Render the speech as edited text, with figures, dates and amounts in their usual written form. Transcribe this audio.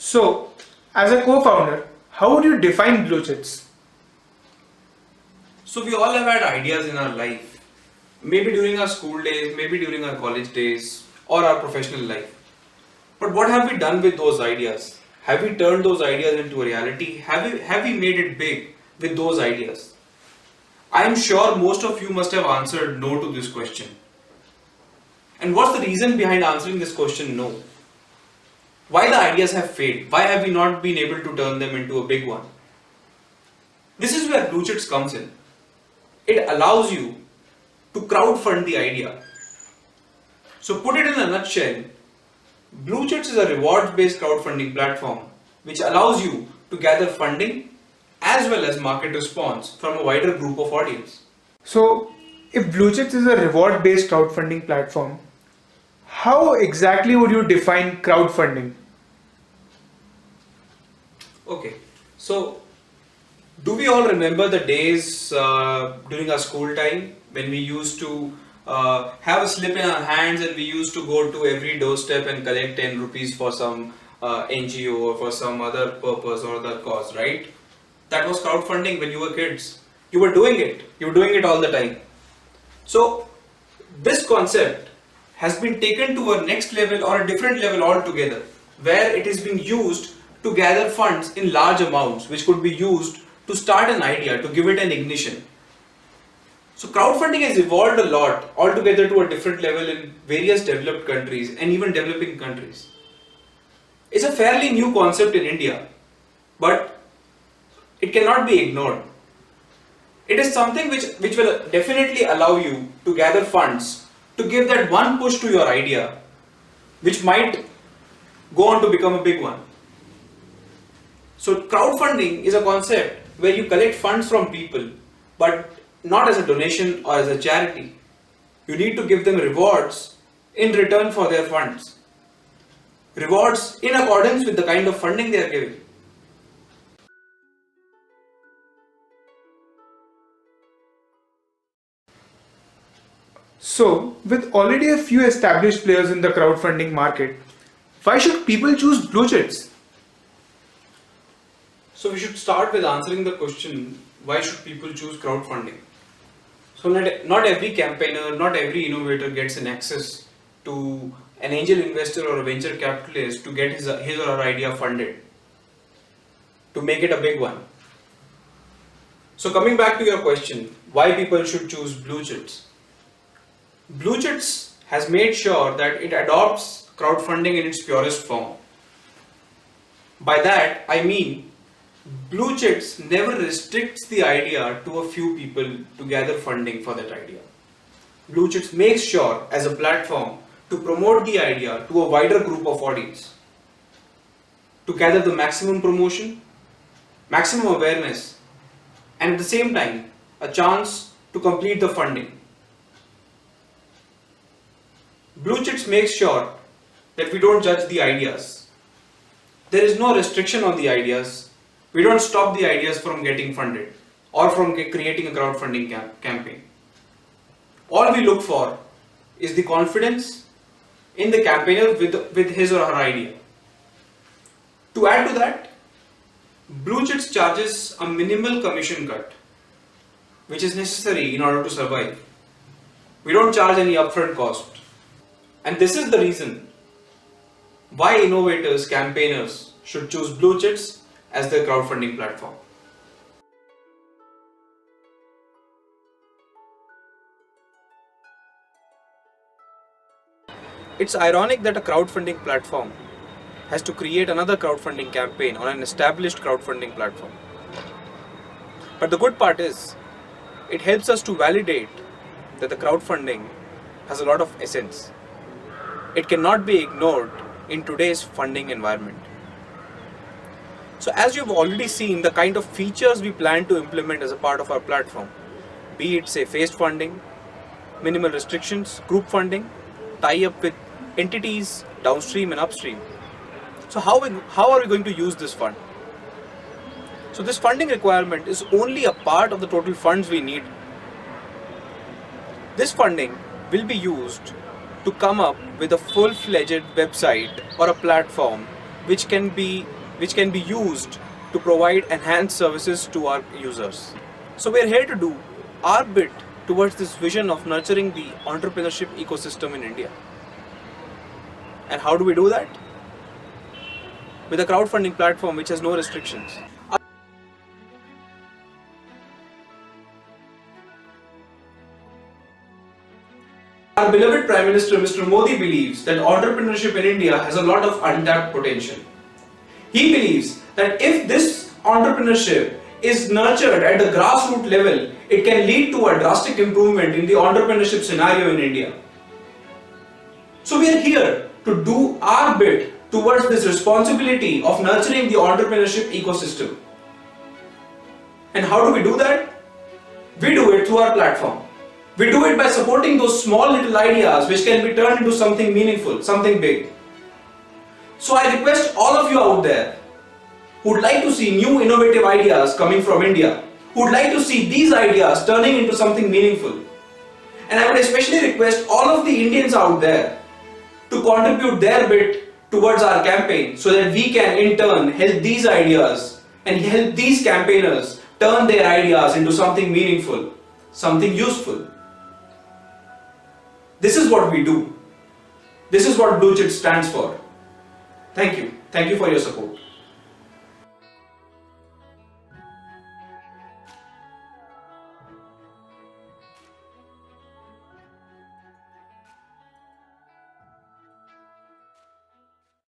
So, as a co-founder, how would you define BlueChits? So we all have had ideas in our life, maybe during our school days, maybe during our college days, or our professional life. But what have we done with those ideas? Have we turned those ideas into a reality? Have we made it big with those ideas? I am sure most of you must have answered no to this question. And what's the reason behind answering this question no? Why the ideas have failed? Why have we not been able to turn them into a big one? This is where BlueChits comes in. It allows you to crowdfund the idea. So put it in a nutshell, BlueChits is a rewards-based crowdfunding platform which allows you to gather funding as well as market response from a wider group of audience. So, if BlueChits is a reward-based crowdfunding platform, how exactly would you define crowdfunding? Okay, so do we all remember the days during our school time when we used to have a slip in our hands and we used to go to every doorstep and collect 10 rupees for some NGO or for some other purpose or other cause, right? That was crowdfunding when you were kids. You were doing it. You were doing it all the time. So this concept has been taken to a next level or a different level altogether, where it is being used to gather funds in large amounts which could be used to start an idea, to give it an ignition. So crowdfunding has evolved a lot altogether to a different level in various developed countries and even developing countries. It's a fairly new concept in India, but it cannot be ignored. It is something which will definitely allow you to gather funds to give that one push to your idea, which might go on to become a big one. So crowdfunding is a concept where you collect funds from people, but not as a donation or as a charity. You need to give them rewards in return for their funds. Rewards in accordance with the kind of funding they are giving. So, with already a few established players in the crowdfunding market, why should people choose BlueChits? So we should start with answering the question, why should people choose crowdfunding? So not every campaigner, not every innovator gets an access to an angel investor or a venture capitalist to get his or her idea funded, to make it a big one. So coming back to your question, why people should choose BlueChits? BlueChits has made sure that it adopts crowdfunding in its purest form. By that I mean BlueChits never restricts the idea to a few people to gather funding for that idea. BlueChits makes sure as a platform to promote the idea to a wider group of audience, to gather the maximum promotion, maximum awareness, and at the same time a chance to complete the funding. BlueChits makes sure that we don't judge the ideas. There is no restriction on the ideas. We don't stop the ideas from getting funded or from creating a crowdfunding campaign. All we look for is the confidence in the campaigner with his or her idea. To add to that, BlueChits charges a minimal commission cut, which is necessary in order to survive. We don't charge any upfront cost. And this is the reason why innovators, campaigners should choose BlueChits as their crowdfunding platform. It's ironic that a crowdfunding platform has to create another crowdfunding campaign on an established crowdfunding platform. But the good part is, it helps us to validate that the crowdfunding has a lot of essence. It cannot be ignored in today's funding environment. So as you've already seen the kind of features we plan to implement as a part of our platform, be it say phased funding, minimal restrictions, group funding, tie up with entities downstream and upstream. So how are we going to use this fund? So this funding requirement is only a part of the total funds we need. This funding will be used to come up with a full-fledged website or a platform which can be which can be used to provide enhanced services to our users. So we're here to do our bit towards this vision of nurturing the entrepreneurship ecosystem in India. And how do we do that? With a crowdfunding platform which has no restrictions. Our beloved Prime Minister Mr. Modi believes that entrepreneurship in India has a lot of untapped potential. He believes that if this entrepreneurship is nurtured at the grassroots level, it can lead to a drastic improvement in the entrepreneurship scenario in India. So we are here to do our bit towards this responsibility of nurturing the entrepreneurship ecosystem. And how do we do that? We do it through our platform. We do it by supporting those small little ideas which can be turned into something meaningful, something big. So I request all of you out there who would like to see new innovative ideas coming from India, who would like to see these ideas turning into something meaningful. And I would especially request all of the Indians out there to contribute their bit towards our campaign so that we can in turn help these ideas and help these campaigners turn their ideas into something meaningful, something useful. This is what we do. This is what BlueChits stands for. Thank you. Thank you for your support.